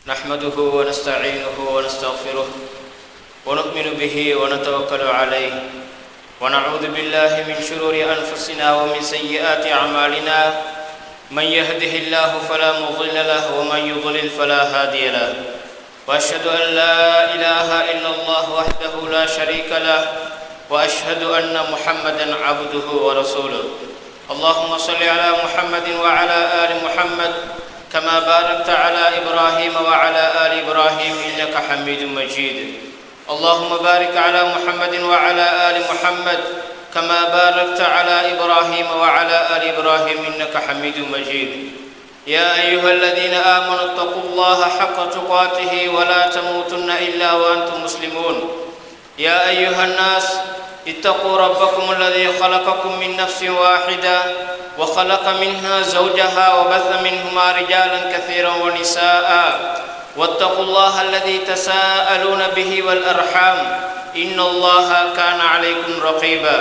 نحمده ونستعينه ونستغفره ونؤمن به ونتوكل عليه ونعوذ بالله من شرور أنفسنا ومن سيئات أعمالنا من يهده الله فلا مضل له ومن يضلل فلا هادي له وأشهد أن لا إله إلا الله وحده لا شريك له وأشهد أن محمدا عبده ورسوله اللهم صل على محمد وعلى آل محمد كما باركت على إبراهيم وعلى آل إبراهيم إنك حميد مجيد اللهم بارك على محمد وعلى آل محمد كما باركت على إبراهيم وعلى آل إبراهيم إنك حميد مجيد يا أيها الذين آمنوا اتقوا الله حق تقاته ولا تموتن إلا وأنتم مسلمون يا أيها الناس اتقوا ربكم الذي خلقكم من نفس واحدة وخلق منها زوجها وبث منهما رجالا كثيرا ونساء واتقوا الله الذي تساءلون به والأرحام إن الله كان عليكم رقيبا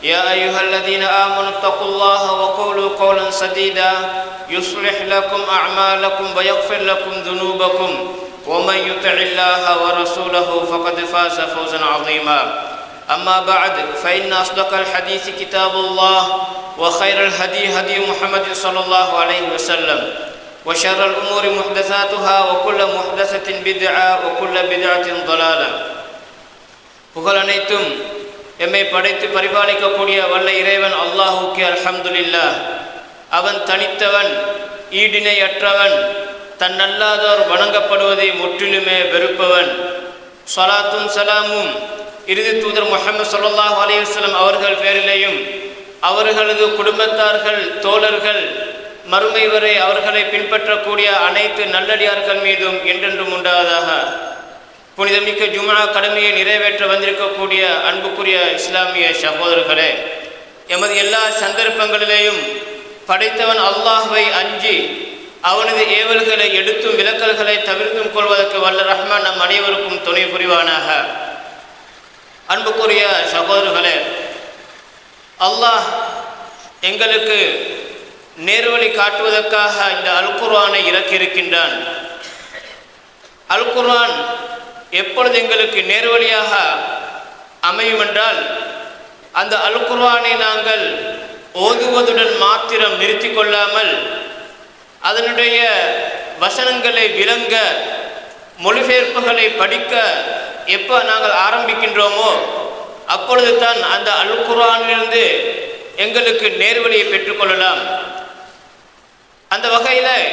يا أيها الذين آمنوا اتقوا الله وقولوا قولا سديدا يصلح لكم أعمالكم ويغفر لكم ذنوبكم ومن يطع الله ورسوله فقد فاز فوزا عظيما أما بعد فإن أصدق الحديث كتاب الله وخير الهدي هدي محمد صلى الله عليه وسلم وشر الأمور محدثاتها وكل محدثة بدعة وكل بدعة ضلالة புகழ் அனைத்தும் எம்மை படைத்து பரிபாலிக்கக்கூடிய வல்ல இறைவன் அல்லாஹுக்கே அல்ஹம்துலில்லாஹ். அவன் தனித்தவன், ஈடிணையற்றவன், தன்னல்லாதோர் வணங்கப்படுவதை முற்றிலுமே வெறுப்பவன். ஸலாத்தும் சலாமும் இறுதி தூதர் முஹம்மது ஸல்லல்லாஹு அலைஹி வஸல்லம் அவர்கள் பேரிலேயும் அவர்களது குடும்பத்தார்கள், தோழர்கள், மறுமை வரை அவர்களை பின்பற்றக்கூடிய அனைத்து நல்லடியார்கள் மீதும் என்றென்றும் உண்டாவதாக. புனிதமிக்க ஜும்ஆ கடமையை நிறைவேற்ற வந்திருக்கக்கூடிய அன்புக்குரிய இஸ்லாமிய சகோதரர்களே, எமது எல்லா சந்தர்ப்பங்களிலேயும் படைத்தவன் அல்லாஹ்வை அஞ்சி அவனது ஏவல்களை எடுத்தும் விலக்கல்களை தவிர்த்தும் கொள்வதற்கு வல்ல ரஹ்மான் நம் அனைவருக்கும் துணை புரிவானாக. அன்புக்குரிய சகோதரர்களே, அல்லாஹ் எங்களுக்கு நேர்வழி காட்டுவதற்காக இந்த அல் குர்ஆனை இறக்கியிருக்கின்றான். அல் குர்ஆன் எப்பொழுது எங்களுக்கு நேர்வழியாக அமையும் என்றால், அந்த அல் குர்ஆனை நாங்கள் ஓதுவதுடன் மாத்திரம் நிறுத்தி கொள்ளாமல் அதனுடைய வசனங்களை விளங்க, மொழிபெயர்ப்புகளை படிக்க எப்போ நாங்கள் ஆரம்பிக்கின்றோமோ அப்பொழுது தான் அந்த அல் குர்ஆனிலிருந்து எங்களுக்கு நேர்வழியை பெற்றுக்கொள்ளலாம். அந்த வகையில்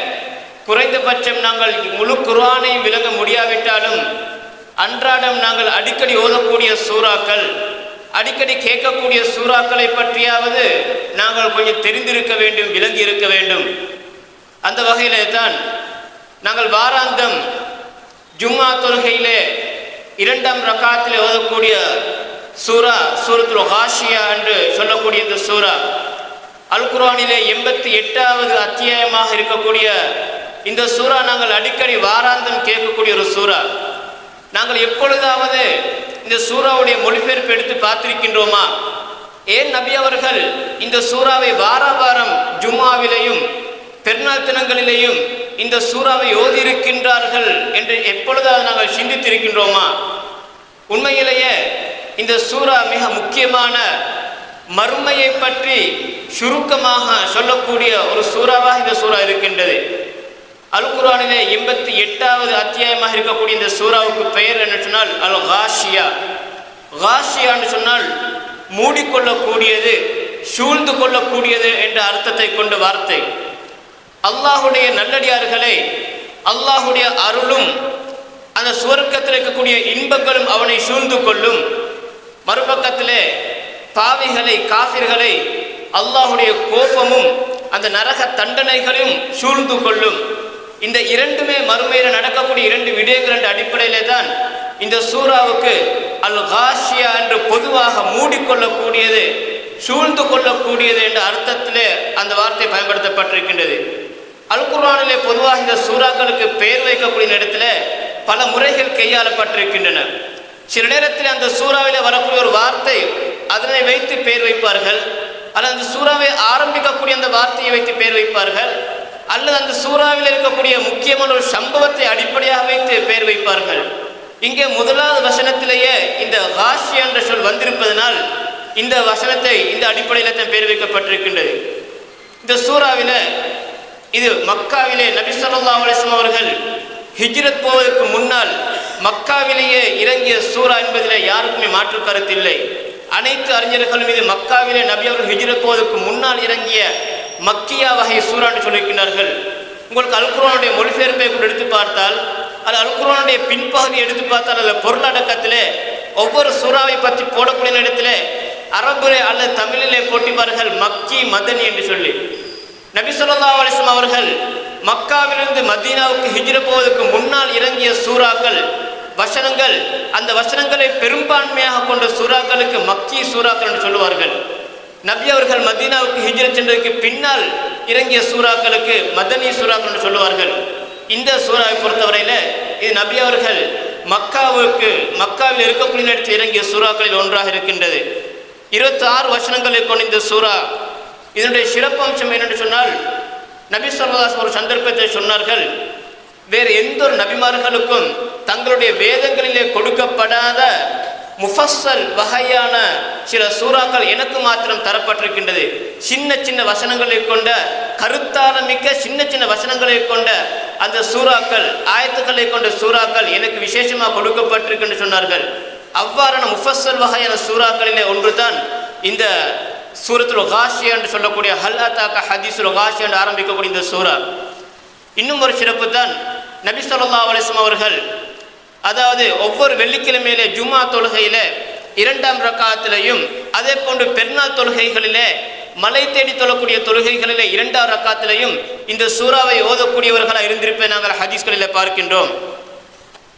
குறைந்தபட்சம் நாங்கள் முழு குர்ஆனை விளங்க முடியாவிட்டாலும் அன்றாடம் நாங்கள் அடிக்கடி ஓதக்கூடிய சூறாக்கள், அடிக்கடி கேட்கக்கூடிய சூறாக்களை பற்றியாவது நாங்கள் கொஞ்சம் தெரிந்திருக்க வேண்டும், விளங்கி இருக்க வேண்டும். அந்த வகையிலே தான் நாங்கள் வாராந்தம் ஜும்ஆ தொழுகையிலே 2ஆம் ரக்காத்திலே ஓதக்கூடிய சூரா சூரத்துல் காஷியா என்று சொல்லக்கூடிய இந்த சூரா அல் குர்ஆனிலே 88வது அத்தியாயமாக இருக்கக்கூடிய இந்த சூரா நாங்கள் அடிக்கடி வாராந்தம் கேட்கக்கூடிய ஒரு சூரா. நாங்கள் எப்பொழுதாவது இந்த சூறாவுடைய மொழிபெயர்ப்பு எடுத்து பார்த்திருக்கின்றோமா? ஏன் நபி அவர்கள் இந்த சூறாவை வாரம் ஜும்ஆவிலேயும் பெருநாள் தினங்களிலேயும் இந்த சூறாவை ஓதியிருக்கின்றார்கள் என்று எப்பொழுதாவது நாங்கள் சிந்தித்திருக்கின்றோமா? உண்மையிலேயே இந்த சூறா மிக முக்கியமான மறுமையை பற்றி சுருக்கமாக சொல்லக்கூடிய ஒரு சூறாவாக இந்த சூறா இருக்கின்றது. அல் குர்ஆனிலே 88வது அத்தியாயமாக இருக்கக்கூடிய இந்த சூறாவுக்கு பெயர் என்ன சொன்னால் அல் காஷியா. காஷியா என்று சொன்னால் மூடிக்கொள்ளக்கூடியது, சூழ்ந்து கொள்ளக்கூடியது என்ற அர்த்தத்தை கொண்ட வார்த்தை. அல்லாஹுடைய நல்லடியார்களை அல்லாஹுடைய அருளும் அந்த சுவர்க்கத்தில் இருக்கக்கூடிய இன்பங்களும் அவனை சூழ்ந்து கொள்ளும். மறுபக்கத்திலே பாவிகளை, காஃபிர்களை அல்லாஹுடைய கோபமும் அந்த நரக தண்டனைகளையும் சூழ்ந்து கொள்ளும். இந்த இரண்டுமே மறுமையில் நடக்கக்கூடிய 2 விடயங்கள் என்ற அடிப்படையிலே தான் இந்த சூறாவுக்கு அல் காஷியா என்று பொதுவாக மூடிக்கொள்ளக்கூடியது, சூழ்ந்து கொள்ளக்கூடியது என்ற அர்த்தத்திலே அந்த வார்த்தை பயன்படுத்தப்பட்டிருக்கின்றது. அல் குர்ஆனிலே பொதுவாக இந்த சூறாக்களுக்கு பெயர் வைக்கக்கூடிய இடத்துல பல முறைகள் கையாளப்பட்டிருக்கின்றன. சில நேரத்தில் அந்த சூறாவிலே வரக்கூடிய ஒரு வார்த்தை அதனை வைத்து பெயர் வைப்பார்கள், அல்லது அந்த சூறாவை ஆரம்பிக்கக்கூடிய அந்த வார்த்தையை வைத்து பெயர் வைப்பார்கள், அல்லது அந்த சூறாவில் இருக்கக்கூடிய முக்கியமான ஒரு சம்பவத்தை அடிப்படையாக வைத்து பெயர் வைப்பார்கள். இங்கே முதலாவது வசனத்திலேயே இந்த காஷியா என்ற சொல் வந்திருப்பதனால் இந்த வசனத்தை இந்த அடிப்படையில் தான் பெயர் வைக்கப்பட்டிருக்கின்றது. இந்த சூறாவில் இது மக்காவிலே நபி ஸல்லல்லாஹு அலைஹி வஸல்லம் அவர்கள் ஹிஜ்ரத் போவதற்கு முன்னால் மக்காவிலேயே இறங்கிய சூரா என்பதில் யாருக்குமே மாற்று கருத்து இல்லை. அனைத்து அறிஞர்களும் இது மக்காவிலே நபி அவர்கள் ஹிஜ்ரத் போவதற்கு முன்னால் இறங்கிய மக்கியா வகை சூரா என்று சொல்லியிருக்கிறார்கள். உங்களுக்கு அல் குர்ஆனுடைய மொழிபெயர்ப்பை கூட எடுத்து பார்த்தால், அது அல் குர்ஆனுடைய பின்பகுதியை எடுத்து பார்த்தால் அதில் பொருளடக்கத்திலே ஒவ்வொரு சூறாவை பற்றி போடக்கூடிய இடத்திலே அரபுலே அல்லது தமிழிலே போட்டிப்பார்கள் மக்கி மதனி என்று சொல்லி. நபி ஸல்லல்லாஹு அலைஹி வஸல்லம் அவர்கள் மக்காவிலிருந்து மதீனாவுக்கு ஹிஜ்ரத் போவதற்கு முன்னால் இறங்கிய சூறாக்கள் வசனங்கள், அந்த வசனங்களை பெரும்பான்மையாக கொண்ட சூறாக்களுக்கு மக்கி சூறாக்கள் என்று சொல்லுவார்கள். நபி அவர்கள் மதீனாவுக்கு ஹிஜ்ரத் சென்றதற்கு பின்னால் இறங்கிய சூறாக்களுக்கு மதனி சூறாக்கள் என்று சொல்லுவார்கள். இந்த சூறாவை பொறுத்தவரையில் இது நபி அவர்கள் மக்காவில் இருக்கக்கூடிய இடத்தில் இறங்கிய சூறாக்களில் ஒன்றாக இருக்கின்றது. 26 வசனங்களை கொண்ட இந்த சூறா, இதனுடைய சிறப்பம்சம் என்னென்று சொன்னால், நபி ஸல்லல்லாஹு அலைஹி வஸல்லம் ஒரு சந்தர்ப்பத்தை சொன்னார்கள், வேறு எந்த ஒரு நபிமார்களுக்கும் தங்களுடைய வேதங்களிலே கொடுக்கப்படாத முஃபஸ்ஸல் வகையான சில சூறாக்கள் எனக்கு மாத்திரம் தரப்பட்டிருக்கின்றது. சின்ன சின்ன வசனங்களை கொண்ட, கருத்தாளமிக்க சின்ன சின்ன வசனங்களை கொண்ட அந்த சூறாக்கள், ஆயத்துக்களை கொண்ட சூறாக்கள் எனக்கு விசேஷமாக கொடுக்கப்பட்டிருக்குன்னு சொன்னார்கள். அவ்வாறான முஃபஸ்ஸல் வகையான சூறாக்களிலே ஒன்று தான் இந்த சூரத்துல் காஷியா என்று சொல்லக்கூடிய ஹல் அதாக ஹதீஸுல் காஷியா என்று ஆரம்பிக்கக்கூடிய இந்த சூறா. இன்னும் ஒரு சிறப்பு தான், நபி ஸல்லல்லாஹு அலைஹி வஸல்லம் அவர்கள் அதாவது ஒவ்வொரு வெள்ளிக்கிழமையிலே ஜும்மா தொழுகையிலே 2ஆம் ரக்காத்திலையும், அதே போன்று பெருநாள் தொழுகைகளிலே, மலை தேடி தொழக்கூடிய தொழுகைகளிலே 2ஆம் ரக்காத்திலையும் இந்த சூறாவை ஓதக்கூடியவர்களாக இருந்திருப்பதை நாங்கள் ஹதீஸ்களிலே பார்க்கின்றோம்.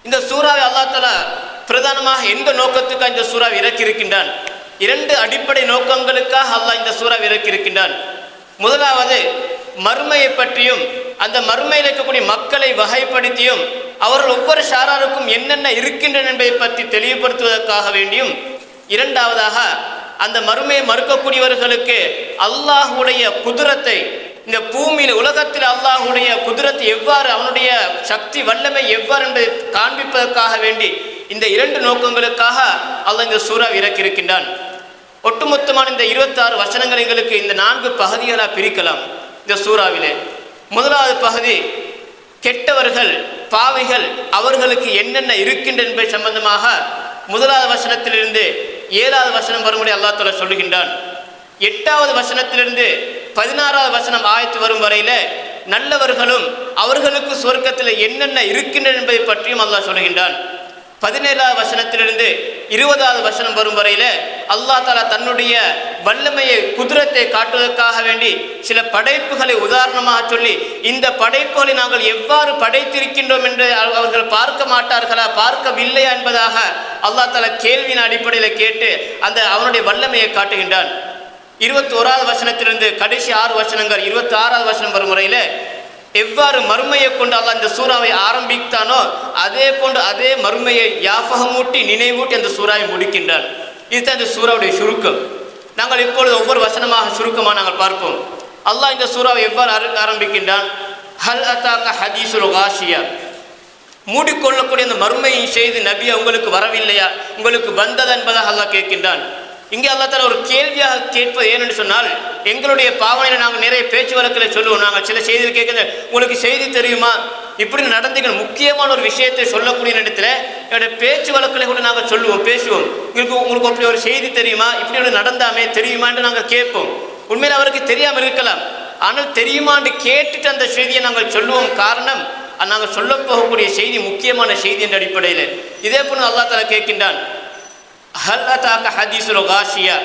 இந்த சூறாவை அல்லாஹ் தஆலா பிரதானமாக எந்த நோக்கத்துக்காக இந்த சூறாவை இறக்கியிருக்கின்றான்? 2 அடிப்படை நோக்கங்களுக்காக அல்லாஹ் இந்த சூறாவை இறக்கியிருக்கின்றான். முதலாவது மறுமையை பற்றியும் அந்த மறுமையில் இருக்கக்கூடிய மக்களை வகைப்படுத்தியும் அவர்கள் ஒவ்வொரு ஷாராருக்கும் என்னென்ன இருக்கின்றன என்பதை பற்றி தெளிவுபடுத்துவதற்காக வேண்டியும், 2ஆவதாக அந்த மறுமையை மறுக்கக்கூடியவர்களுக்கு அல்லாஹுடைய குதிரத்தை, இந்த பூமியில் உலகத்தில் அல்லாஹுடைய குதிரத்தை எவ்வாறு, அவனுடைய சக்தி வல்லமை எவ்வாறு என்பதை காண்பிப்பதற்காக வேண்டி இந்த 2 நோக்கங்களுக்காக அல்லாஹ் இந்த சூறாவை இறக்கியிருக்கின்றான். ஒட்டுமொத்தமான இந்த 26 வசனங்கள் எங்களுக்கு இந்த 4 பகுதிகளாக பிரிக்கலாம். இந்த சூறாவிலே முதலாவது பகுதி கெட்டவர்கள், பாவிகள், அவர்களுக்கு என்னென்ன இருக்கின்றன என்பதை சம்பந்தமாக முதலாவது வசனத்திலிருந்து 7வது வசனம் வரும்படி அல்லாஹ் தஆலா சொல்லுகின்றான். 8வது வசனத்திலிருந்து 16வது வசனம் ஆயத்து வரும் வரையில நல்லவர்களும் அவர்களுக்கு சொர்க்கத்தில் என்னென்ன இருக்கின்றன என்பதை பற்றியும் அல்லாஹ் சொல்லுகின்றான். 17வது வசனத்திலிருந்து 20வது வசனம் வரும் வரையில அல்லாஹ் தஆலா தன்னுடைய வல்லமையை, குதிரத்தை காட்டுவதற்காக வேண்டி சில படைப்புகளை உதாரணமாக சொல்லி, இந்த படைப்புகளை நாங்கள் எவ்வாறு படைத்திருக்கின்றோம் என்று அவர்கள் பார்க்க மாட்டார்களா, பார்க்கவில்லையா என்பதாக அல்லாஹ் தஆலா கேள்வியின் அடிப்படையில் கேட்டு அந்த அவனுடைய வல்லமையை காட்டுகின்றான். 21வது வசனத்திலிருந்து கடைசி 6 வசனங்கள் 26வது வசனம் வரும் முறையில எவ்வாறு மறுமையை கொண்டு அல்லாஹ் இந்த சூறாவை ஆரம்பித்தானோ அதே போன்று அதே மறுமையை யாபகமூட்டி நினைவூட்டி அந்த சூறாவை முடிக்கின்றான். இதுதான் இந்த சூறாவுடைய சுருக்கம். நாங்கள் இப்பொழுது ஒவ்வொரு வசனமாக சுருக்கமாக நாங்கள் பார்ப்போம். அல்லாஹ் இந்த சூறாவை எவ்வாறு ஆரம்பிக்கின்றான்? ஹல் அதாக ஹதீஸுல் காஷியா, மூடிக்கொள்ளக்கூடிய அந்த மறுமையின் செய்தி நபியா உங்களுக்கு வரவில்லையா, உங்களுக்கு வந்ததா என்பதாக அல்லாஹ் கேட்கின்றான். இங்கே அல்லாஹ் தஆலா ஒரு கேள்வியாக கேட்பது ஏனென்று சொன்னால், எங்களுடைய பாவனையில் நாங்கள் நிறைய பேச்சு வழக்கில் சொல்லுவோம். நாங்கள் சில செய்திகள் கேட்குறது, உங்களுக்கு செய்தி தெரியுமா, இப்படி நடந்தீங்க, முக்கியமான ஒரு விஷயத்தை சொல்லக்கூடிய இடத்துல என்னுடைய பேச்சு வழக்கில் கூட நாங்கள் சொல்லுவோம், பேசுவோம். உங்களுக்கு அப்படி ஒரு செய்தி தெரியுமா, இப்படி ஒரு நடந்தாமே தெரியுமா என்று நாங்கள் கேட்போம். உண்மையில் அவருக்கு தெரியாமல் இருக்கலாம், ஆனால் தெரியுமான்னு கேட்டுட்டு அந்த செய்தியை நாங்கள் சொல்லுவோம். காரணம், நாங்கள் சொல்ல போகக்கூடிய செய்தி முக்கியமான செய்தி என்ற அடிப்படையில். இதே போன்று அல்லாஹ் தஆலா கேட்கின்றான், ஹல் அதாக ஹதீஸுல் காஷியா,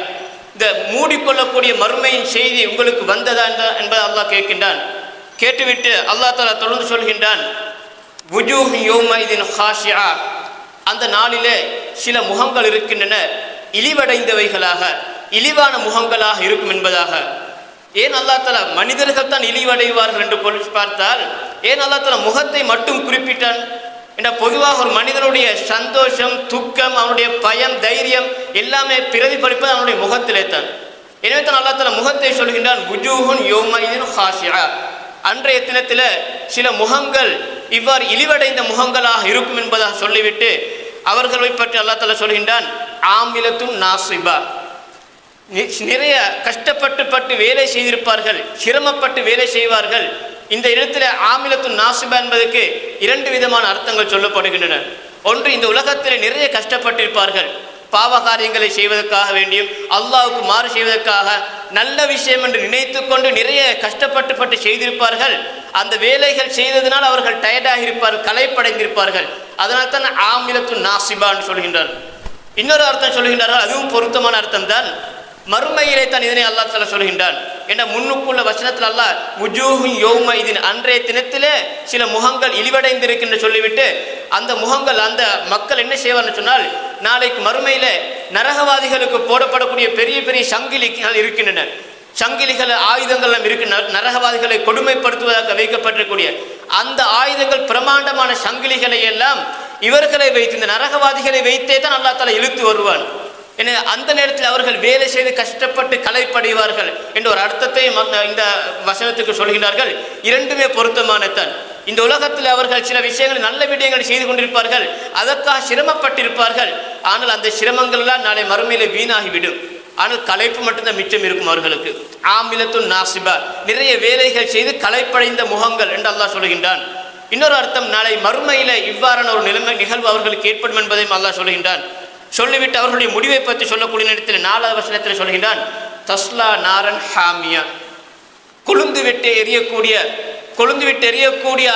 இந்த மூடிக்கொள்ளக்கூடிய மறுமையின் செய்தி உங்களுக்கு வந்ததா என்பதை அல்லாஹ் கேட்கின்றான். கேட்டுவிட்டு அல்லாஹ் தஆலா தொடர்ந்து சொல்கின்றான், வுஜூஹு யௌமைதின் காஷியா, அந்த நாளிலே சில முகங்கள் இருக்கின்றன இழிவடைந்தவைகளாக, இழிவான முகங்களாக இருக்கும் என்பதாக. ஏன் அல்லாஹ் தஆலா மனிதர்கள் தான் இழிவடைவார்கள் என்று பார்த்தால், ஏன் அல்லாஹ் தஆலா முகத்தை மட்டும் குறிப்பிட்டான்? என்ற பொதுவாக ஒரு மனிதனுடைய சந்தோஷம், துக்கம், அவனுடைய பயம், தைரியம் எல்லாமே பிரதிபலிப்பது அவனுடைய முகத்திலே தான். எனவே தான் அல்லாஹ் தஆலா முகத்தை சொல்கின்றான், வுஜூஹுன் யௌமைதின் காஷியா, அன்றைய தினத்தில் சில முகங்கள் இவ்வாறு இழிவடைந்த முகங்களாக இருக்கும் என்பதாக சொல்லிவிட்டு அவர்களை பற்றி அல்லாஹ் தஆலா சொல்கின்றான், ஆமிலத்துன் நாசிபா, நிறைய கஷ்டப்பட்டு வேலை செய்திருப்பார்கள், சிரமப்பட்டு வேலை செய்வார்கள். இந்த இடத்துல ஆமிலத்துன் நாசிபா என்பதற்கு 2 விதமான அர்த்தங்கள் சொல்லப்படுகின்றன. ஒன்று, இந்த உலகத்தில் நிறைய கஷ்டப்பட்டிருப்பார்கள், பாவ காரியங்களை செய்வதற்காக வேண்டியும் அல்லாஹ்வுக்கு மாறு செய்வதற்காக நல்ல விஷயம் என்று நினைத்து கொண்டு நிறைய கஷ்டப்பட்டு செய்திருப்பார்கள். அந்த வேலைகள் செய்ததினால் அவர்கள் டயர்டாக இருப்பார்கள், களைப்படைந்திருப்பார்கள். அதனால் தான் ஆமிலத்துன் நாசிபான்னு சொல்கின்றார். இன்னொரு அர்த்தம் சொல்கின்றார்கள், அதுவும் பொருத்தமான அர்த்தம் தான். மறுமையிலே தான் இதனை அல்லாஹ் தஆலா சொல்கின்றான். என்ற முன்னுக்குள்ள வசனத்தில் அல்லாஹ் வுஜூஹு யௌம இதின், அன்றைய தினத்திலே சில முகங்கள் இழிவடைந்திருக்கின்ற சொல்லிவிட்டு அந்த முகங்கள், அந்த மக்கள் என்ன செய்வார்னு சொன்னால், நாளைக்கு மறுமையில நரகவாதிகளுக்கு போடப்படக்கூடிய பெரிய பெரிய சங்கிலிகள் இருக்கின்றன. சங்கிலிகள், ஆயுதங்கள் இருக்கின்றன. நரகவாதிகளை கொடுமைப்படுத்துவதாக வைக்கப்பட்டிருக்கூடிய அந்த ஆயுதங்கள், பிரமாண்டமான சங்கிலிகளை எல்லாம் இவர்களை வைத்து, இந்த நரகவாதிகளை வைத்தே தான் அல்லாஹ் தஆலா இழுத்து வருவான். எனவே அந்த நேரத்தில் அவர்கள் வேலை செய்து கஷ்டப்பட்டு களைப்படைவார்கள் என்ற ஒரு அர்த்தத்தை இந்த வசனத்துக்கு சொல்கிறார்கள். இரண்டுமே பொருத்தமானதான். இந்த உலகத்தில் அவர்கள் சில விஷயங்கள், நல்ல விடயங்களை செய்து கொண்டிருப்பார்கள், அதற்காக சிரமப்பட்டிருப்பார்கள். ஆனால் அந்த சிரமங்கள் எல்லாம் நாளை மறுமையிலே வீணாகிவிடும். ஆனால் களைப்பு மட்டும்தான் மிச்சம் இருக்கும் அவர்களுக்கு. ஆமிலத்துன் நாசிபா, நிறைய வேலைகள் செய்து களைப்படைந்த முகங்கள் என்று அல்லாஹ் சொல்கின்றான். இன்னொரு அர்த்தம், நாளை மறுமையில இவ்வாறான ஒரு நிகழ்வு அவர்களுக்கு ஏற்படும் என்பதையும் அல்லாஹ் சொல்கின்றான். சொல்லிவிட்டு அவர்களுடைய முடிவை பற்றி சொல்லக்கூடிய நேரத்தில் 4வது வசனத்தில் சொல்கின்றான், தஸ்லா நாரன் ஹாமியா, கொழுந்து விட்டு எரியக்கூடிய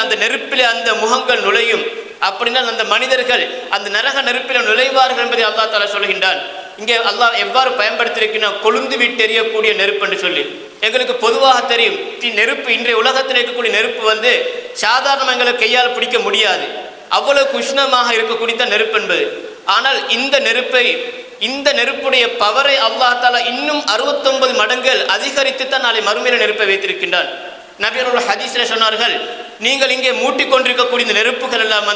அந்த நெருப்பிலே அந்த முகங்கள் நுழையும். அப்படின்னா அந்த மனிதர்கள் அந்த நரக நெருப்பில் நுழைவார்கள் என்பதை அல்லாஹ் தஆலா சொல்கின்றான். இங்கே அல்லாஹ் எவ்வாறு பயன்படுத்தியிருக்கிறான், கொழுந்து விட்டு எரியக்கூடிய நெருப்பு என்று சொல்லி. எங்களுக்கு பொதுவாக தெரியும், நெருப்பு, இன்றைய உலகத்தில் இருக்கக்கூடிய நெருப்பு சாதாரணமாக எங்களுக்கு கையால் பிடிக்க முடியாது, அவ்வளவு உஷ்ணமாக இருக்கக்கூடிய நெருப்பு என்பது. ஆனால் இந்த நெருப்புடைய பவரை அல்லாஹ் தஆலா இன்னும் 69 மடங்குகள் அதிகரித்து தான் நாளை மறுமையில நெருப்பை வைத்திருக்கின்றான். நபியர்கள் ஹதீஸில் சொன்னார்கள், நீங்கள் இங்கே மூட்டிக்கொண்டிருக்கக்கூடிய இந்த நெருப்புகள் எல்லாம்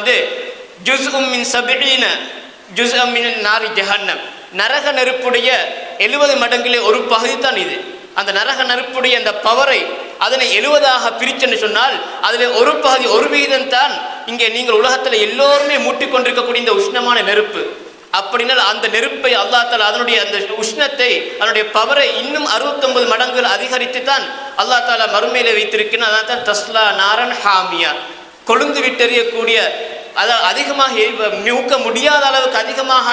ஜுஸ்உம் மின் 70 ஜுஸ்அம் மின் நாரி ஜஹன்னம், நரக நெருப்புடைய 70 மடங்கிலே ஒரு பகுதி தான் இது. அந்த நரக நெருப்புடைய அந்த பவரை அதனை 70ஆக பிரிச்சென்று சொன்னால் அதில் ஒரு பகுதி, ஒரு விகிதம் தான் இங்கே நீங்கள் உலகத்தில் எல்லோருமே மூட்டிக்கொண்டிருக்கக்கூடிய இந்த உஷ்ணமான நெருப்பு. அப்படினால் அந்த நெருப்பை அல்லாஹ் தஆலா அதனுடைய அந்த உஷ்ணத்தை, அதனுடைய பவரை இன்னும் 69 மடங்குகள் அதிகரித்து தான் அல்லாஹ் தஆலா மறுமையிலே வைத்திருக்கிறான். அதான் தான் தஸ்லா நாரன் ஹாமியா, கொழுந்து விட்டெறியக்கூடிய, அதாவது அதிகமாக நிற்க முடியாத அளவுக்கு அதிகமாக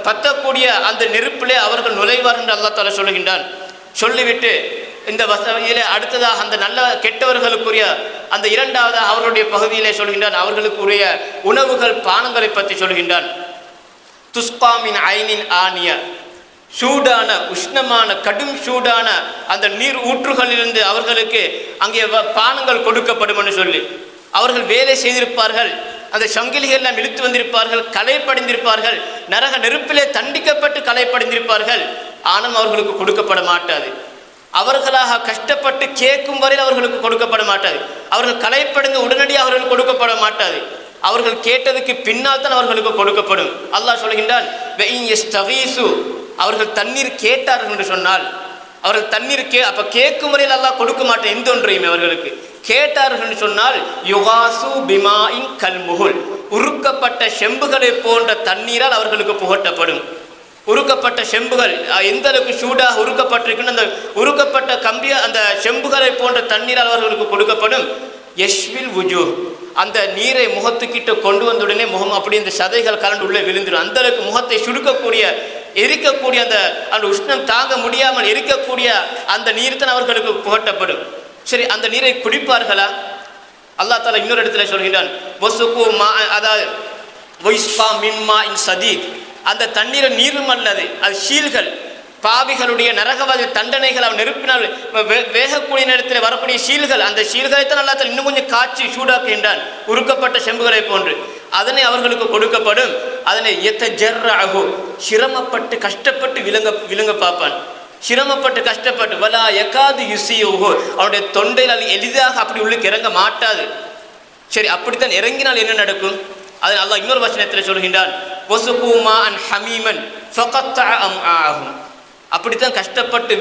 பற்றக்கூடிய அந்த நெருப்பிலே அவர்கள் நுழைவார் என்று அல்லாஹ் தஆலா சொல்கின்றான். சொல்லிவிட்டு இந்த இதில் அடுத்ததாக அந்த நல்ல கெட்டவர்களுக்குரிய அந்த 2வது அவர்களுடைய பகுதியிலே சொல்கின்றான், அவர்களுக்குரிய உணவுகள், பானங்களை பற்றி சொல்கின்றான். துஸ்காமின் ஐனின் ஆனியா, சூடான, உஷ்ணமான, கடும் சூடான அந்த நீர் ஊற்றுகளிலிருந்து அவர்களுக்கு அங்கே பானங்கள் கொடுக்கப்படும் என்று சொல்லி, அவர்கள் வேலை செய்திருப்பார்கள், அந்த சங்கிலிகள் எல்லாம் இழுத்து வந்திருப்பார்கள், களைப்படைந்திருப்பார்கள், நரக நெருப்பிலே தண்டிக்கப்பட்டு களைப்படைந்திருப்பார்கள். ஆனால் அவர்களுக்கு கொடுக்கப்பட மாட்டாது. அவர்களாக கஷ்டப்பட்டு கேட்கும் வரையில் அவர்களுக்கு கொடுக்கப்பட மாட்டாது. அவர்கள் களைப்படைந்து உடனடியாக அவர்களுக்கு கொடுக்கப்பட மாட்டாது. அவர்கள் கேட்டதுக்கு பின்னால் தான் அவர்களுக்கு கொடுக்கப்படும். அல்லாஹ் சொல்கின்றான், அவர்கள் தண்ணீர் கேட்டார்கள் என்று சொன்னால், அவர்கள் தண்ணீர் அப்போ கேட்கும் வரையில் அல்லாஹ் கொடுக்க மாட்டேன் எந்த ஒன்றையுமே. அவர்களுக்கு கேட்டார்கள் என்று சொன்னால் யுகாசு பிமாஇன் கல்முகுல், உருக்கப்பட்ட செம்புகளை போன்ற தண்ணீரால் அவர்களுக்கு புகட்டப்படும். உருக்கப்பட்ட செம்புகள் எந்த அளவுக்கு சூடாக உருக்கப்பட்டிருக்குன்னு அந்த உருக்கப்பட்ட அந்த செம்புகளை போன்ற தண்ணீரால் அவர்களுக்கு கொடுக்கப்படும். யஷ்வில் வுஜூ, அந்த நீரை முகத்துக்கிட்ட கொண்டு வந்தவுடனே முகம் அப்படி இந்த சதைகள் கலண்டு உள்ளே விழுந்துடும். அந்த அளவுக்கு முகத்தை சுடுக்கக்கூடிய, எரிக்கக்கூடிய, அந்த உஷ்ணம் தாங்க முடியாமல் எரிக்கக்கூடிய அந்த நீர் தான் அவர்களுக்கு புகட்டப்படும். சரி, அந்த நீரை குடிப்பார்களா? அல்லாஹ் தஆலா இன்னொரு இடத்துல சொல்கிறான், அதாவது அந்த தண்ணீரை நீரும் அல்லது அது ஷீல்கள், பாவிகளுடைய நரகவாதி தண்டனைகள், அவன் நெருப்பினால் வேகக்கூடிய நேரத்தில் வரக்கூடிய ஷீல்கள், அந்த ஷீல்களை தான் அல்லாஹ் தஆலா இன்னும் கொஞ்சம் காய்ச்சி சூடாக்குகின்றான், உருக்கப்பட்ட செம்புகளை போன்று. அதனை அவர்களுக்கு கொடுக்கப்படும். அதனை யத்தஜர்ரஹு, சிரமப்பட்டு கஷ்டப்பட்டு விழுங்க பார்ப்பான். சிரமப்பட்டு கஷ்டப்பட்டு வலா யகாது யுசியுஹு, அவனுடைய தொண்டையில் எளிதாக அப்படி உள்ளுக்கு இறங்க மாட்டாது. சரி, அப்படித்தான் இறங்கினால் என்ன நடக்கும்? அதை அல்லாஹ் இன்னொரு வசனத்தில் சொல்கின்றான், வசுகுமா அன் ஹமீமன் ஃபகத்தஅ அம்ஆஹும், அப்படித்தான் கஷ்டப்பட்டு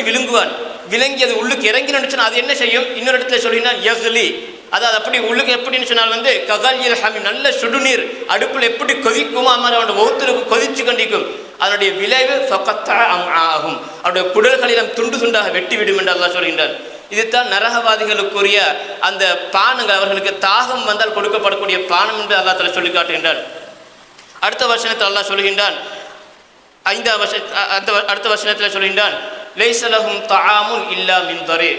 விழுங்குவான். விலங்கி அது உள்ளுக்கு இறங்கினு சொன்னால் அது என்ன செய்யும்? இன்னொரு இடத்துல சொல்லினான் யஹ்லி, அதாவது அப்படி உள்ளுக்கு எப்படின்னு சொன்னால் வந்து ககல்யல் ஹமீம், நல்ல சுடுநீர் அடுப்பில் எப்படி கொதிக்குமோ அது மாதிரி அவனுடைய வௌத்திற்கு கொதிச்சு கண்டிக்கும். அதனுடைய விளைவு ஆகும், அவருடைய குடல்களிலும் துண்டு துண்டாக வெட்டிவிடும் என்று அல்லாஹ் சொல்கின்றான். இதுதான் நரகவாதிகளுக்குரிய அந்த பானங்கள், அவர்களுக்கு தாகம் வந்தால் கொடுக்கப்படக்கூடிய பானம் என்று அல்லாஹ் தஆலா சொல்லி காட்டுகின்றான். அடுத்த வசனத்தில் அல்லாஹ் சொல்கின்றான், அடுத்த வசனத்தில் சொல்கின்றான் லைஸ லஹும் தஆமுன் இல்லா மின் தரீ,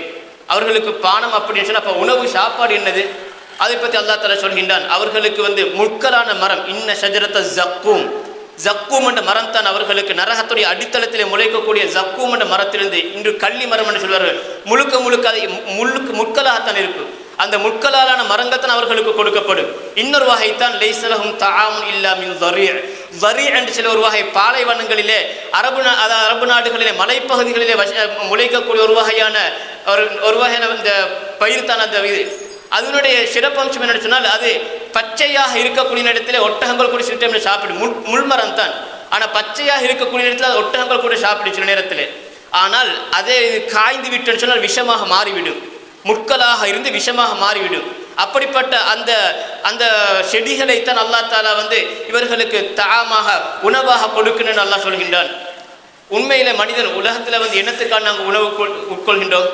அவர்களுக்கு பானம் அப்படின்னு சொன்னால் அப்போ உணவு சாப்பாடு என்னது? அதை பற்றி அல்லாஹ் தஆலா சொல்கின்றான், அவர்களுக்கு வந்து முட்கலான மரம், இன்ன ஷஜரத்த ஜக்கூம், ஜக்கூம் என்ற மரம் தான் அவர்களுக்கு நரகத்துடைய அடித்தளத்திலே முளைக்கக்கூடிய ஜக்கூம் என்ற மரத்திலிருந்து, இன்று கள்ளி மரம் என்று சொல்வார்கள், முழுக்க முழுக்க அதை முட்கலாகத்தான் இருக்கும். அந்த முட்களாலான மரங்கள் தான் அவர்களுக்கு கொடுக்கப்படும். இன்னொரு வகைத்தான் லைஸ லஹும் தஆமுன் இல்லா மின் தரீ, தரீ என்று சில ஒரு வகை பாலைவனங்களிலே அரபு நாடுகளிலே மலைப்பகுதிகளிலே முளைக்கக்கூடிய ஒரு வகையான இந்த பயிர் தான். அந்த இது அதனுடைய சிறப்பம்சம் என்ன சொன்னால், அது பச்சையாக இருக்கக்கூடிய இடத்துல ஒட்டகங்கள் கூட சில டைமில் சாப்பிடும். முள்மரம் தான், ஆனால் பச்சையாக இருக்கக்கூடிய இடத்துல அது ஒட்டகங்கள் கூட சாப்பிடும் சில நேரத்தில். ஆனால் அதே காய்ந்து விட்டுன்னு சொன்னால் விஷமாக மாறிவிடும், முட்களாக இருந்து விஷமாக மாறிவிடும். அப்படிப்பட்ட அந்த அந்த செடிகளைத்தான் அல்லாஹ் தஆலா வந்து இவர்களுக்கு தஆமாக உணவாக கொடுக்கணும்னு அல்லாஹ் சொல்கின்றான். உண்மையில மனிதன் உலகத்தில் வந்து என்னத்துக்காக நாங்கள் உணவு உட்கொள்கின்றோம்?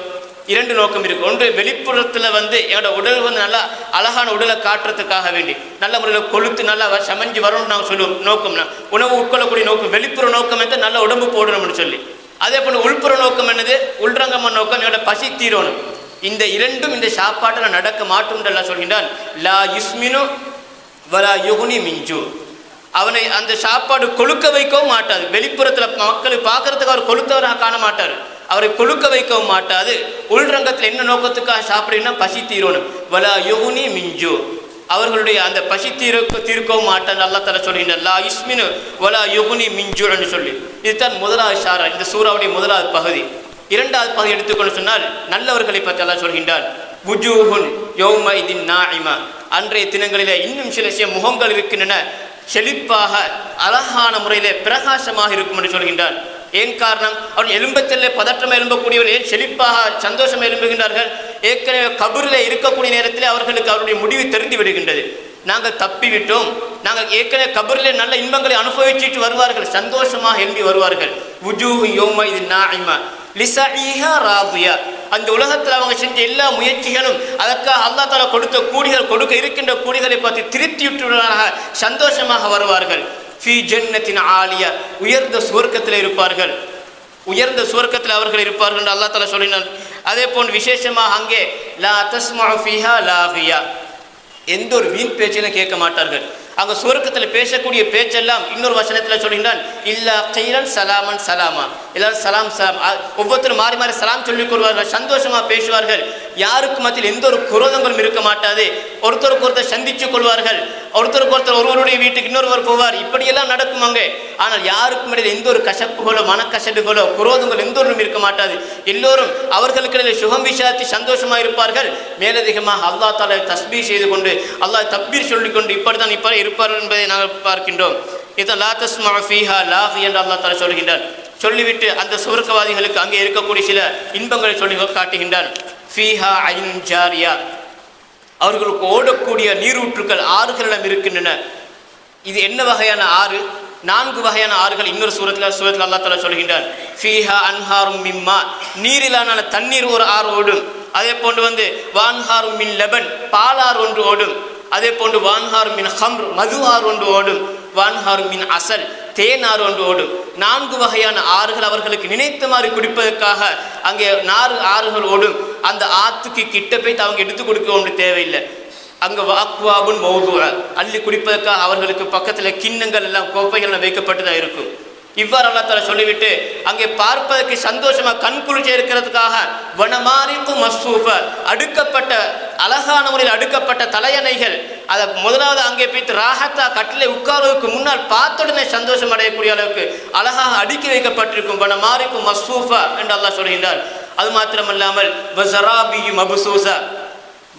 இரண்டு நோக்கம் இருக்குது. ஒன்று, வெளிப்புறத்தில் வந்து என்னோட உடல் வந்து நல்லா அழகான உடலை காட்டுறதுக்காக வேண்டி நல்ல முறையில் கொளுத்து நல்லா சமைஞ்சு வரணும்னு நாங்கள் சொல்லுவோம். நோக்கம்னா உணவு உட்கொள்ளக்கூடிய நோக்கம். வெளிப்புற நோக்கம் வந்து நல்ல உடம்பு போடணும்னு சொல்லி. அதே போல் உள்புற நோக்கம் என்னது? உள்ரங்கமான நோக்கம், என்னோட பசி தீரணும். இந்த இரண்டும் இந்த சாப்பாட்டில் நடக்க மாட்டோம் என்று அல்லாஹ் சொல்கின்றான். லா யுஸ்மினு வலா யுகுனி மின்ஜு, அவனை அந்த சாப்பாடு கொழுக்க வைக்கவும் மாட்டாது. வெளிப்புறத்தில் மக்களை பார்க்கறதுக்கு அவர் கொழுத்தவராக காண மாட்டார், அவரை கொழுக்க வைக்கவும் மாட்டாது. உள்ரங்கத்தில் என்ன நோக்கத்துக்காக சாப்பிடுன்னா பசி தீரணும். வலா யுகுனி மின்ஜு, அவர்களுடைய அந்த பசி தீர்க்கவும் மாட்டான் அல்லாஹ் தஆலா சொல்கின்றான். லா யுஸ்மினு வலா யுகுனி மின்ஜு என்று சொல்லி. இதுதான் முதலாவது ஷாரா, இந்த சூராவுடைய முதலாவது பகுதி. இரண்டாவது பகுதி எடுத்துக்கொண்டு சொன்னால் நல்லவர்களை பற்றி அல்லாஹ் சொல்கின்றான். வுஜூஹுன் யௌமைதின் நாஇமா, அன்றைய தினங்களிலே இன்னும் சில முகங்கள் இருக்கின்றன, செழிப்பாக அழகான முறையிலே பிரகாசமாக இருக்கும் என்று சொல்கின்றான். ஏன் காரணம்? அவன் எலும்பத்திலே பதற்றமாக எழும்பக்கூடியவர்கள் ஏன் செழிப்பாக சந்தோஷமாக எழும்புகின்றார்கள்? ஏற்கனவே கபூரிலே இருக்கக்கூடிய நேரத்தில் அவர்களுக்கு அவருடைய முடிவு தெரிந்து விடுகின்றது. நாங்கள் தப்பிவிட்டோம், நாங்கள் ஏற்கனவே கபூரிலே நல்ல இன்பங்களை அனுபவிச்சுட்டு வருவார்கள், சந்தோஷமாக எழும்பி வருவார்கள். வுஜூஹு யௌமைதின் நாஇமா லிஸஈஹா ராதியா, அந்த உலகத்தில் அவங்க செஞ்ச எல்லா முயற்சிகளும் அதற்காக அல்லாஹ் தஆலா கொடுத்த கூலிகள், கொடுக்க இருக்கின்ற கூலிகளை பார்த்து திருப்தியுற்றவர்களாக சந்தோஷமாக வருவார்கள். ஃபீ ஜன்னத்தின் ஆலியா, உயர்ந்த சுவர்க்கத்தில் இருப்பார்கள், உயர்ந்த சுவர்க்கத்தில் அவர்கள் இருப்பார்கள் என்று அல்லாஹ் தஆலா சொல்லினார். அதே போன்று விசேஷமாக அங்கே லா தஸ்மஉ ஃபீஹா லாகியா, எந்த ஒரு வீண் பேச்சையும் கேட்க மாட்டார்கள். அங்கே சுவர்க்கத்தில் பேசக்கூடிய பேச்செல்லாம் இன்னொரு வசனத்தில் சொல்கின்றான், இல்லா கைலன் சலாமன் சலாமா, எல்லாரும் சலாம் சலாம், ஒவ்வொருத்தரும் மாறி மாறி சலாம் சொல்லிக் கொள்வார்கள், சந்தோஷமாக பேசுவார்கள். யாருக்கு மத்தியில் எந்த ஒரு குரோதங்களும் இருக்க மாட்டாது. ஒருத்தருக்கு ஒருத்தர் சந்தித்துக் கொள்வார்கள், ஒருத்தருக்கு ஒருத்தர் ஒருவருடைய வீட்டுக்கு இன்னொருவர் போவார், இப்படியெல்லாம் நடக்கும் அங்கே. ஆனால் யாருக்கும் இடையில் எந்த ஒரு கசப்புகளோ மனக்கசடுகளோ குரோதங்கள் எந்த ஒன்றும் இருக்க மாட்டாது. எல்லோரும் அவர்களுக்கிடையில் சுகம் விசாரித்து சந்தோஷமாக இருப்பார்கள். மேலதிகமாக அல்லாஹ் தஆலா தஸ்பீஹ் செய்து கொண்டு, அல்லாஹ் தக்பீர் சொல்லிக்கொண்டு இப்படித்தான் இப்படி இருப்பார்கள் என்பதை நாங்கள் பார்க்கின்றோம். இதான் லா தஸ்மஉ ஃபீஹா லாகியா என்று அல்லாஹ் தஆலா சொல்கின்றான். சொல்லிவிட்டு அந்த சுவர்க்கவாதிகளுக்கு அங்கே இருக்கக்கூடிய சில இன்பங்களை சொல்லி காட்டுகின்றான். ஃபீஹா ஐனுன் ஜாரியா, அவர்களுக்கு ஓடக்கூடிய நீரூற்றுக்கள் ஆறுகளிடம் இருக்கின்றன. இது என்ன வகையான ஆறு? 4 வகையான ஆறுகள் இன்னொரு சூரத்தில் அல்லாஹ் தஆலா சொல்கின்றான். ஃபீஹா அன்ஹாரும் மிம்மா, நீரிலான தண்ணீர் ஒரு ஆறு ஓடும். அதே போன்று வந்து வான்ஹாரும் மின் லபன், பாலாறு ஒன்று ஓடும். அதே போன்று வான்ஹாரும் மின் ஹம்ர், மது ஆறு ஒன்று ஓடும். வான்ஹாரும் மின் அசல், தேனாறு ஒன்று ஓடும். 4 வகையான ஆறுகள் அவர்களுக்கு நினைத்த மாதிரி குடிப்பதற்காக அங்கே 4 ஆறுகள் ஓடும். அந்த ஆற்றுக்கு கிட்ட போய் அவங்க எடுத்து கொடுக்க ஒன்று தேவையில்லை. அங்கே வாக்குவாபுன் மௌதுஆ, அள்ளி குடிப்பதற்காக அவர்களுக்கு பக்கத்தில் கிண்ணங்கள் எல்லாம் கோப்பைகள் வைக்கப்பட்டுதான் இருக்கும். இவ்வாறு அல்லாஹ் தஆலா சொல்லிவிட்டு அங்கே பார்ப்பதற்கு சந்தோஷமாக கண்குளிர்ச்சி இருக்கிறதுக்காக வனமாரிக்கும் மஸ்ஸூஃப, அடுக்கப்பட்ட அழகான முறையில் அடுக்கப்பட்ட தலையணைகள், அதை முதலாவது அங்கே போய்த்து ராஹத்தா கட்டிலை உட்கார்வதற்கு முன்னால் பார்த்த உடனே சந்தோஷம் அடையக்கூடிய அளவுக்கு அழகாக அடுக்கி வைக்கப்பட்டிருக்கும். வனமாரிக்கும் மஸ்ஸூஃபா என்று அல்லாஹ் சொல்கின்றார். அது மாத்திரமல்லாமல் வஸராபியு மப்சூஸா,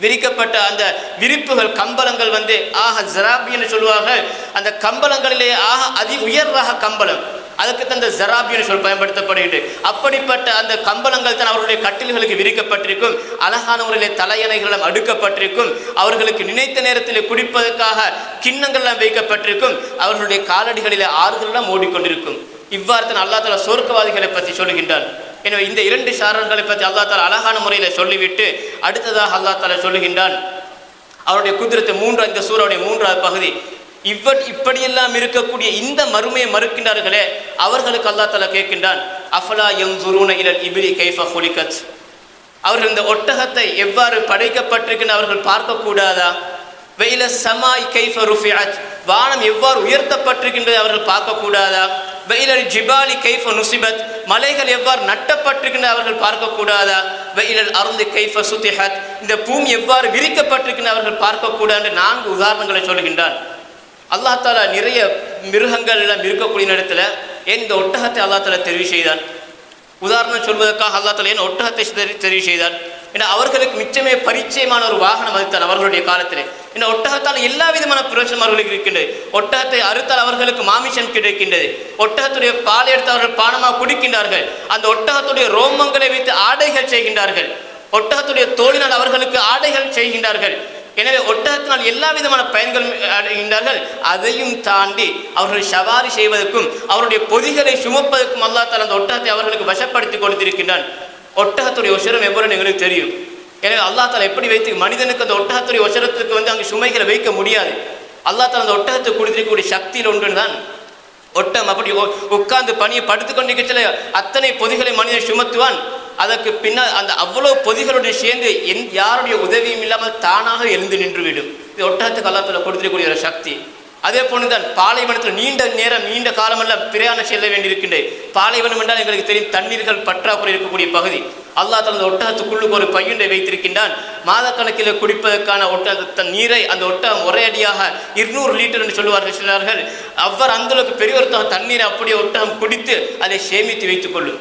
விரிக்கப்பட்ட அந்த விரிப்புகள் கம்பளங்கள் வந்து ஆக ஜராபி என்று சொல்லுவார்கள். அந்த கம்பளங்களிலே ஆக உயர் ரக கம்பளம், அதுக்கு தான் அந்த ஜராபின்னு சொல் பயன்படுத்தப்படுகிறது. அப்படிப்பட்ட அந்த கம்பளங்கள் தான் அவர்களுடைய கட்டில்களுக்கு விரிக்கப்பட்டிருக்கும். அழகான முறையிலே தலையணைகளும் அடுக்கப்பட்டிருக்கும். அவர்களுக்கு நினைத்த நேரத்தில் குடிப்பதற்காக கிண்ணங்கள்லாம் வைக்கப்பட்டிருக்கும். அவர்களுடைய காலடிகளிலே ஆறுதலாம் ஓடிக்கொண்டிருக்கும். இவ்வாறு தான் அல்லாஹ் தஆலா சொர்க்கவாதிகளை பற்றி சொல்லுகின்றான். எனவே இந்த 2 சாரர்களை பற்றி அல்லாஹ் தஆலா அழகான முறையில் சொல்லிவிட்டு அடுத்ததாக அல்லாஹ் தஆலா சொல்லுகின்றான் அவருடைய குதிரத்தை இந்த சூராவுடைய 3வது பகுதி. இப்படியெல்லாம் இருக்கக்கூடிய இந்த மறுமையை மறுக்கின்றார்களே அவர்களுக்கு அல்லாஹ் தஆலா கேட்கின்றான், அஃபலா யன்சுரூன இலல் இப்லி கைஃப குலிகத், அவர்கள் இந்த ஒட்டகத்தை எவ்வாறு படைக்கப்பட்டிருக்கின்ற அவர்கள் பார்க்கக்கூடாதா? வெயில சமாய் கைஃப ருஃபிஅத், வானம் எவ்வாறு உயர்த்தப்பட்டிருக்கின்றது அவர்கள் பார்க்கக்கூடாதா? வெயிலல் ஜிபாலி கைஃப நுசிபத், மலைகள் எவ்வாறு நட்டப்பட்டிருக்கின்ற அவர்கள் பார்க்கக்கூடாதா? வெயிலல் அர்லி கைஃப சுத்திஹத், இந்த பூமி எவ்வாறு விரிக்கப்பட்டிருக்கின்ற அவர்கள் பார்க்கக்கூடாது என்று 4 உதாரணங்களை சொல்கின்றான். அல்லாஹ் தஆலா நிறைய மிருகங்கள் எல்லாம் இருக்கக்கூடிய இடத்துல ஏன் இந்த ஒட்டகத்தை அல்லாஹ் தஆலா தெரிவு செய்தான்? உதாரணம் சொல்வதற்காக அல்லாஹ் தஆலா ஏன் ஒட்டகத்தை தெரிவு செய்தான்? ஏன்னா அவர்களுக்கு மிச்சமே பரிச்சயமான ஒரு வாகனம் அதுத்தான் அவர்களுடைய காலத்திலே. இந்த ஒட்டகத்தால் எல்லா விதமான பிரயோஜனம் அவர்களுக்கு இருக்கின்றது. ஒட்டகத்தை அறுத்தால் அவர்களுக்கு மாமிசம் கிடைக்கின்றது. ஒட்டகத்துடைய பாலை எடுத்து அவர்கள் பானமாக குடிக்கின்றார்கள். அந்த ஒட்டகத்துடைய ரோமங்களை வைத்து ஆடைகள் செய்கின்றார்கள். ஒட்டகத்துடைய தோலினால் அவர்களுக்கு ஆடைகள் செய்கின்றார்கள். எனவே ஒட்டகத்தினால் எல்லா விதமான பயன்களும் அடைகின்றார்கள். அதையும் தாண்டி அவர்கள் சவாரி செய்வதற்கும் அவருடைய பொதிகளை சுமப்பதற்கும் அல்லாஹ் தஆலா அந்த ஒட்டகத்தை அவர்களுக்கு வசப்படுத்தி கொடுத்திருக்கின்றான். ஒட்டகத்துடைய ஒசரம் எவ்வளவு எங்களுக்கு தெரியும். எனவே அல்லாஹ் தஆலா எப்படி வைத்து மனிதனுக்கு அந்த ஒட்டகத்துடைய ஒசரத்துக்கு அங்கு சுமைகளை வைக்க முடியாது. அல்லாஹ் தஆலா அந்த ஒட்டகத்தை கொடுத்திருக்கக்கூடிய சக்தியில் ஒன்று தான் ஒட்டகம். அப்படி உட்கார்ந்து பணியை படுத்துக்கொண்டிருக்கல அத்தனை பொதிகளை மனிதன் சுமத்துவான். அதற்கு பின்னால் அந்த அவ்வளவு பொதிகளுடைய சேர்ந்து யாருடைய உதவியும் இல்லாமல் தானாக எழுந்து நின்றுவிடும். இது ஒட்டகத்துக்கு அல்லாஹ் தஆலா கொடுத்திருக்கக்கூடிய ஒரு சக்தி. அதே போன்றுதான் பாலைவனத்தில் நீண்ட காலமெல்லாம் பிரயாணம் செல்ல வேண்டியிருக்கின்றது. பாலைவனம் என்றால் எங்களுக்கு தெரியும் தண்ணீர்கள் பற்றாக்குறை இருக்கக்கூடிய பகுதி. அல்லாஹ் தஆலா அந்த ஒட்டகத்துக்குள்ளுக்கு ஒரு பையுண்டை வைத்திருக்கின்றான். மாதக்கணக்கில் குடிப்பதற்கான ஒட்டகத்தின் நீரை அந்த ஒட்டகம் ஒரே அடியாக 200 லிட்டர் என்று சொல்லுவார்கள். அவ்வாறு அந்த அளவுக்கு பெரிய ஒரு தண்ணீரை அப்படியே ஒட்டகம் குடித்து அதை சேமித்து வைத்துக் கொள்ளும்.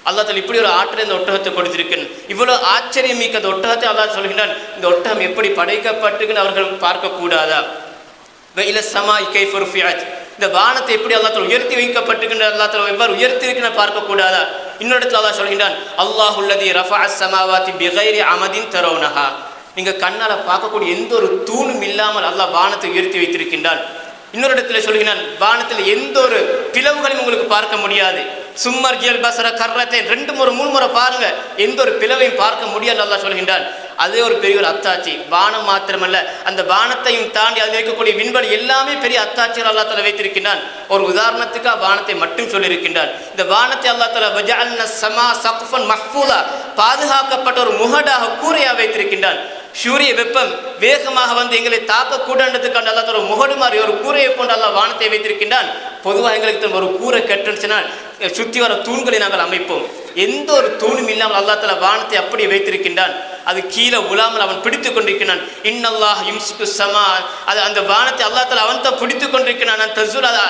அல்லாஹ் தஆலா இப்படி ஒரு ஆற்றலை இந்த ஒட்டகத்தை கொடுத்திருக்கிறான். இவ்வளவு ஆச்சரியம் மிக்க அந்த ஒட்டகத்தை அல்லாஹ் சொல்கின்றான், இந்த ஒட்டகம் எப்படி படைக்கப்பட்டிருக்குன்னு அவர்கள் பார்க்கக்கூடாதா? வெயில சமாய் கைஃப ருஃபிஅத், இந்த வானத்தை எப்படி அல்லாஹ் தஆலா உயர்த்தி வைக்கப்பட்டிருக்கின்ற அல்லாஹ் தஆலா எவ்வாறு உயர்த்தி இருக்கின்ற பார்க்கக்கூடாதா? இன்னொரு இடத்துல அல்லாஹ் சொல்கின்றான், அல்லாஹுல்லதி ரஃபஅஸ் ஸமாவாதி பிகைரி அமதின் தரவுனஹா, நீங்க கண்ணால பார்க்கக்கூடிய எந்த ஒரு தூணும் இல்லாமல் அல்லாஹ் வானத்தை உயர்த்தி வைத்திருக்கின்றான். இன்னொரு இடத்துல சொல்கிறான், வானத்தில் எந்த ஒரு பிளவுகளையும் உங்களுக்கு பார்க்க முடியாது. சும்மர் ஜியல் பசர கர்ரத்தை 2 முறை 3 முறை பாருங்க, எந்த ஒரு பிளவையும் பார்க்க முடியாது அல்லாஹ் சொல்கின்றான். அதே ஒரு பெரிய ஒரு அத்தாட்சி. வானம் மாத்திரமல்ல, அந்த வானத்தையும் தாண்டி அதில் இருக்கக்கூடிய விண்வெளி எல்லாமே பெரிய அத்தாட்சிகள் அல்லாஹ் தஆலா வைத்திருக்கின்றான். ஒரு உதாரணத்துக்கு வானத்தை மட்டும் சொல்லியிருக்கின்றான். இந்த வானத்தை அல்லாஹ் தஆலா வஜஅல்னா ஸமா ஸக்ஃபன் மஹ்ஃபூலா, பாதுகாக்கப்பட்ட ஒரு முகடாக கூரையாக வைத்திருக்கின்றான். சூரிய வெப்பம் வேகமாக வந்து எங்களை தாக்கக்கூடாதுக்கான அல்லாஹ் தஆலா முகடு மாதிரி ஒரு கூரையை போன்று அல்லாஹ் வானத்தை வைத்திருக்கின்றான். பொதுவாக எங்களுக்கு ஒரு கூரை கட்டுச்சுனால் சுற்றி வர தூண்களை நாங்கள் அமைப்போம். எந்த ஒரு தூணும் இல்லாமல் அல்லாஹ் தஆலா வானத்தை அப்படி வைத்திருக்கின்றான். அது கீழே உலாமல் அவன் பிடித்து கொண்டிருக்கிறான். இன்னல்லாஹ் யும்சிகு ஸமா, அது அந்த வானத்தை அல்லாஹ் தஆலா அவன் தான் பிடித்து கொண்டிருக்கிறான்.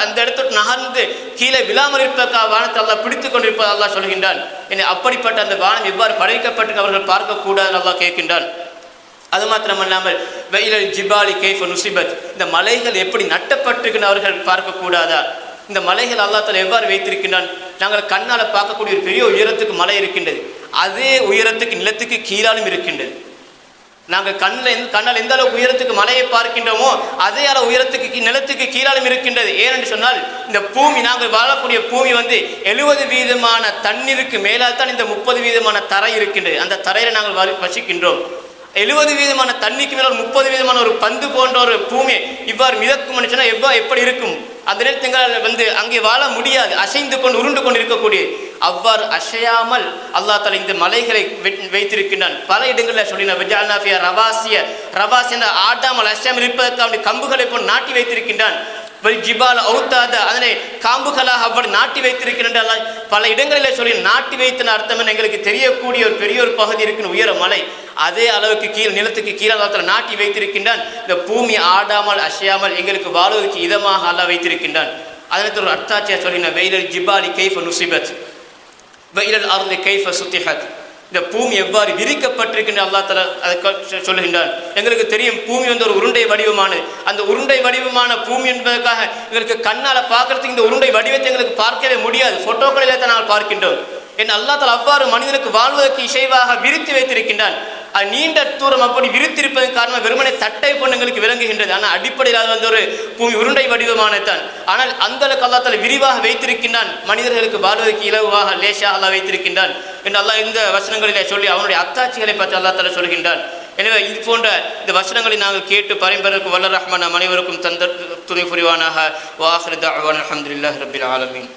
அந்த இடத்துக்கு நகர்ந்து கீழே விழாமல் இருப்பதற்காக வானத்தை அல்லாஹ் பிடித்து கொண்டிருப்பது அல்லாஹ் சொல்கின்றான். அப்படிப்பட்ட அந்த வானம் எவ்வாறு படைக்கப்பட்டு அவர்கள் பார்க்கக்கூடாதுன்னு அல்லாஹ் கேட்கின்றான். அது மாத்திரமல்லாமல் வெயிலல் ஜிபாலி கைஃப நுசிபத், இந்த மலைகள் எப்படி நட்டப்பட்டிருக்கின்ற அவர்கள் பார்க்கக்கூடாதா? இந்த மலைகள் அல்லாஹ் தஆலா எவ்வாறு வைத்திருக்கின்றான்? நாங்கள் கண்ணால் பார்க்கக்கூடிய ஒரு பெரிய உயரத்துக்கு மலை இருக்கின்றது. அதே உயரத்துக்கு நிலத்துக்கு கீழாலும் இருக்கின்றது. நாங்கள் கண்ணால் எந்த அளவுக்கு உயரத்துக்கு மலையை பார்க்கின்றோமோ அதே அளவு உயரத்துக்கு நிலத்துக்கு கீழாலும் இருக்கின்றது. ஏனென்று சொன்னால் இந்த பூமி, நாங்கள் வாழக்கூடிய பூமி 70% தண்ணீருக்கு மேலால் தான் இந்த 30% தரை இருக்கின்றது. அந்த தரையில் நாங்கள் வசிக்கின்றோம். 70% தண்ணிக்கு மேலே 30% ஒரு பந்து போன்ற ஒரு பூமி இவ்வாறு மிதக்கும் சொன்னால் எப்படி இருக்கும்? அந்த நேரத்தில் அங்கே வாழ முடியாது, அசைந்து கொண்டு உருண்டு கொண்டு இருக்கக்கூடிய. அவ்வாறு அசையாமல் அல்லாஹ் தஆலா இந்த மலைகளை வைத்திருக்கின்றான். பல இடங்களில் சொல்லினார், வஜஅல்னா ஃபியா ரவாசிய ஆடாமல் அசையாமல் இருப்பதற்காக கம்புகளை போன்று நாட்டி வைத்திருக்கின்றான். ஜிபால் அவுத்தாத, அதனை காம்புகளாக அவ்வாறு நாட்டி வைத்திருக்கின்ற பல இடங்களில் சொல்லி நாட்டி வைத்தின அர்த்தம் எங்களுக்கு தெரியக்கூடிய ஒரு பெரிய ஒரு பகுதி இருக்குன்னு உயர மலை. அதே அளவுக்கு கீழ் நிலத்துக்கு கீழே அல்லாஹ் நாட்டி வைத்திருக்கின்றான். இந்த பூமி ஆடாமல் அசையாமல் எங்களுக்கு வாழ்வதற்கு இதமாக அல்லாஹ் வைத்திருக்கின்றான். அதற்கு ஒரு அர்த்தாட்சியா சொல்லின, வெயிலல் ஜிபாலி கைஃப நுசிபத் வெயிலல் அர்லி கைஃப சுத்திஹத், இந்த பூமி எவ்வாறு விரிக்கப்பட்டிருக்கின்ற அல்லாஹ் தஆலா அதை சொல்லுகின்றான். எங்களுக்கு தெரியும் பூமி ஒரு உருண்டை வடிவமானது. அந்த உருண்டை வடிவமான பூமி என்பதற்காக எங்களுக்கு கண்ணால் பார்க்கறதுக்கு இந்த உருண்டை வடிவத்தை எங்களுக்கு பார்க்கவே முடியாது. ஃபோட்டோக்களிலே தான் நாங்கள் பார்க்கின்றோம். என் அல்லாஹ் தஆலா அவ்வாறு மனிதனுக்கு வாழ்வதற்கு இசைவாக விரித்து வைத்திருக்கின்றான். அது நீண்ட தூரம் அப்படி விரித்திருப்பதன் காரணமாக வெறுமனை தட்டை போன்று எங்களுக்கு விளங்குகின்றது. ஆனால் அடிப்படையில் அது ஒரு பூமி உருண்டை வடிவமானதான். ஆனால் அந்த அளவுக்கு அல்லாஹ் தஆலா விரிவாக வைத்திருக்கின்றான். மனிதர்களுக்கு வாழ்வதற்கு இலவாக லேசாக அல்லாஹ் வைத்திருக்கின்றான் என்று அல்லாஹ் இந்த வசனங்களிலே சொல்லி அவனுடைய அத்தாட்சிகளை பற்றி அல்லாஹ் தஆலா சொல்கின்றான். எனவே இது போன்ற இந்த வசனங்களை நாங்கள் கேட்டு பரிம்பதற்கு வல்ல ரஹ்மான் நம் அனைவருக்கும் தந்த துணை புரிவானாக. வஆகிரு தஅவானா அல்ஹம்துலில்லாஹி ரப்பில் ஆலமீன்.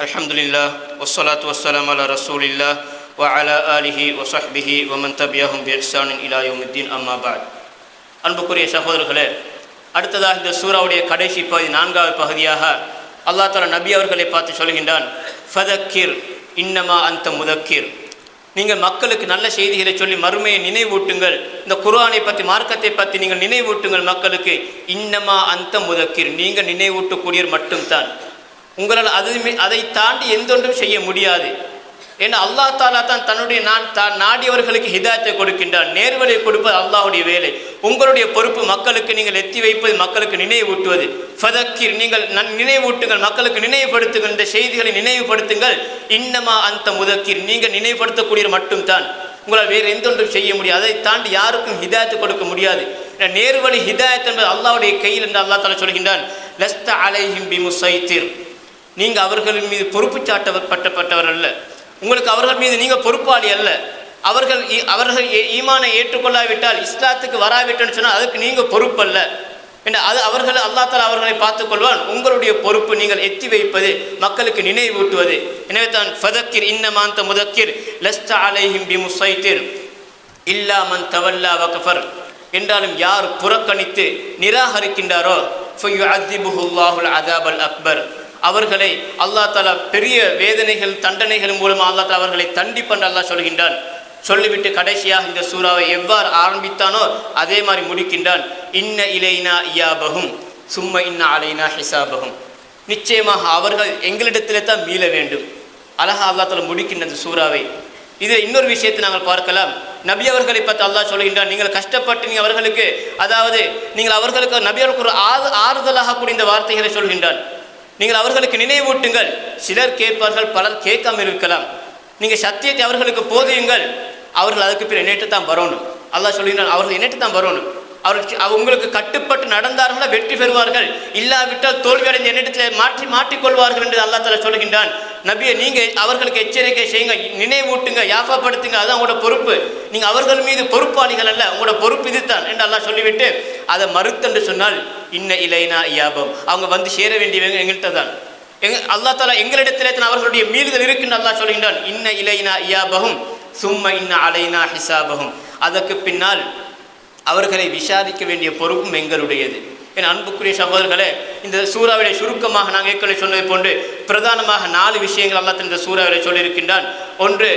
அல்ஹம்துலில்லாஹ் வஸ்ஸலாத்து வஸ்ஸலாமு அலா ரசூலில்லாஹ் வ அலா ஆலிஹி வ ஸஹ்பிஹி வ மன் தபியஹும் பி இஹ்சானின் இலா யௌமித்தீன். அம்மா பஅத். அன்புக்குரிய சகோதரர்களே, அடுத்ததாக இந்த சூராவுடைய கடைசி பகுதி 4வது பகுதியாக அல்லாஹ் தஆலா நபி அவர்களை பார்த்து சொல்கின்றான், ஃபதக்கிர் இன்னமா அன்த முதக்கிர். நீங்கள் மக்களுக்கு நல்ல செய்திகளை சொல்லி மறுமையை நினைவூட்டுங்கள். இந்த குர்ஆனை பற்றி மார்க்கத்தை பற்றி நீங்கள் நினைவூட்டுங்கள் மக்களுக்கு. இன்னமா அன்த முதக்கிர், நீங்கள் நினைவூட்டக்கூடியவர் மட்டும்தான். உங்களால் அதை தாண்டி எந்தொன்றும் செய்ய முடியாது. ஏன்னா அல்லாஹ் தஆலா தான் தன்னுடைய நாடியவர்களுக்கு ஹிதாயத்தை கொடுக்கின்றான். நேர்வழியை கொடுப்பது அல்லாஹ்வுடைய வேலை. உங்களுடைய பொறுப்பு மக்களுக்கு நீங்கள் எத்தி வைப்பது, மக்களுக்கு நினைவூட்டுவது. ஃபதக்கிர், நீங்கள் நினைவூட்டுங்கள், மக்களுக்கு நினைவுபடுத்துங்கள், இந்த செய்திகளை நினைவுபடுத்துங்கள். இன்னமா அன்த முதக்கிர், நீங்கள் நினைவுபடுத்தக்கூடியவர் மட்டும்தான். உங்களால் வேறு எந்தொன்றும் செய்ய முடியாது. அதை தாண்டி யாருக்கும் ஹிதாயத்து கொடுக்க முடியாது. நேர்வழி ஹிதாயத் என்பது அல்லாஹ்வுடைய கையில் என்று அல்லாஹ் தஆலா சொல்கின்றான். லஸ்த அலைஹிம் பிமுஸைத்திர், நீங்கள் அவர்களின் மீது பொறுப்பு சாட்டப்பட்டவர் அல்ல. உங்களுக்கு அவர்கள் மீது நீங்கள் பொறுப்பாளி அல்ல. அவர்கள் ஈமானை ஏற்றுக்கொள்ளாவிட்டால், இஸ்லாத்துக்கு வராவிட்டேன்னு சொன்னால் அதுக்கு நீங்கள் பொறுப்பல்ல. அது அவர்கள் அல்லாஹ் தஆலா அவர்களை பார்த்துக்கொள்வான். உங்களுடைய பொறுப்பு நீங்கள் எத்தி வைப்பது, மக்களுக்கு நினைவூட்டுவது. எனவே தான் ஃபதக்கிர் இன்னமா அன்த முதக்கிர் லஸ்த அலைஹிம் பிமுஸைத்திர் இல்லா மன் தவல்லா வ கஃபர். என்றாலும் யார் புறக்கணித்து நிராகரிக்கின்றாரோ ஃபயுஅذிபுஹுல்லாஹுல் அஸாபல் அக்பர், அவர்களை அல்லாஹ் தஆலா பெரிய வேதனைகள் தண்டனைகள் மூலமாக அல்லாஹ் தஆலா அவர்களை தண்டிப்பென்று அல்லாஹ் சொல்கின்றான். சொல்லிவிட்டு கடைசியாக இந்த சூறாவை எவ்வாறு ஆரம்பித்தானோ அதே மாதிரி முடிக்கின்றான். இன்ன இலைனா இயாபஹும் சும்ம இன்ன அலைனா ஹிசாபஹும், நிச்சயமாக அவர்கள் எங்களிடத்திலே தான் மீள வேண்டும். அழகா அல்லாஹ் தஆலா முடிக்கின்ற இந்த சூறாவை. இதில் இன்னொரு விஷயத்தை நாங்கள் பார்க்கலாம். நபி அவர்களை பார்த்து அல்லாஹ் சொல்கின்றான், நீங்கள் கஷ்டப்பட்டு நீங்கள் அவர்களுக்கு, அதாவது நீங்கள் அவர்களுக்கு நபி அவர்களுக்கு ஒரு ஆறுதலாக கூடிய இந்த வார்த்தைகளை சொல்கின்றான். நீங்கள் அவர்களுக்கு நினைவூட்டுங்கள். சிலர் கேட்பார்கள், பலர் கேட்காமல் இருக்கலாம். நீங்கள் சத்தியத்தை அவர்களுக்கு போதியுங்கள். அவர்கள் அதுக்கு பிறகு என்னட்டு தான் வரணும். அல்லாஹ் சொல்கிறான், அவர்கள் என்னட்டு தான் வரணும். அவர்கள் உங்களுக்கு கட்டுப்பட்டு நடந்தார்களா வெற்றி பெறுவார்கள், இல்லாவிட்டால் தோல்வியடைந்த எண்ணத்தில் மாற்றிக்கொள்வார்கள் என்று அல்லாஹ் தஆலா சொல்கின்றான். நபியை நீங்கள் அவர்களுக்கு எச்சரிக்கை செய்யுங்க, நினைவூட்டுங்க, யாஃபாப்படுத்துங்க. அதுதான் உங்களோட பொறுப்பு. நீங்கள் அவர்கள் மீது பொறுப்பாளிகள் அல்ல, உங்களோட பொறுப்பு இதுதான் என்று அல்லாஹ் சொல்லிவிட்டு அதை மறுத்தென்று சொன்னால் இன்ன இலைனா இயாபம், அவங்க வந்து சேர வேண்டியவங்க எங்கள்கிட்ட தான். அல்லாஹ் தஆலா எங்களிடத்திலே தான் அவர்களுடைய மீறுதல் இருக்கின்ற அல்லாஹ் சொல்கின்றான். இன்ன இலைனா இயாபஹும் சும்ம இன்ன அலைனா ஹிசாபஹும், அதற்கு பின்னால் அவர்களை விசாரிக்க வேண்டிய பொறுப்பும் எங்களுடையது. என் அன்புக்குரிய சகோதரர்களே, இந்த சூறாவிலே சுருக்கமாக நாங்கள் ஏற்கனவே சொன்னதை போன்று பிரதானமாக 4 விஷயங்கள் அல்லாஹ் இந்த சூறாவிலே சொல்லியிருக்கின்றான். ஒன்று,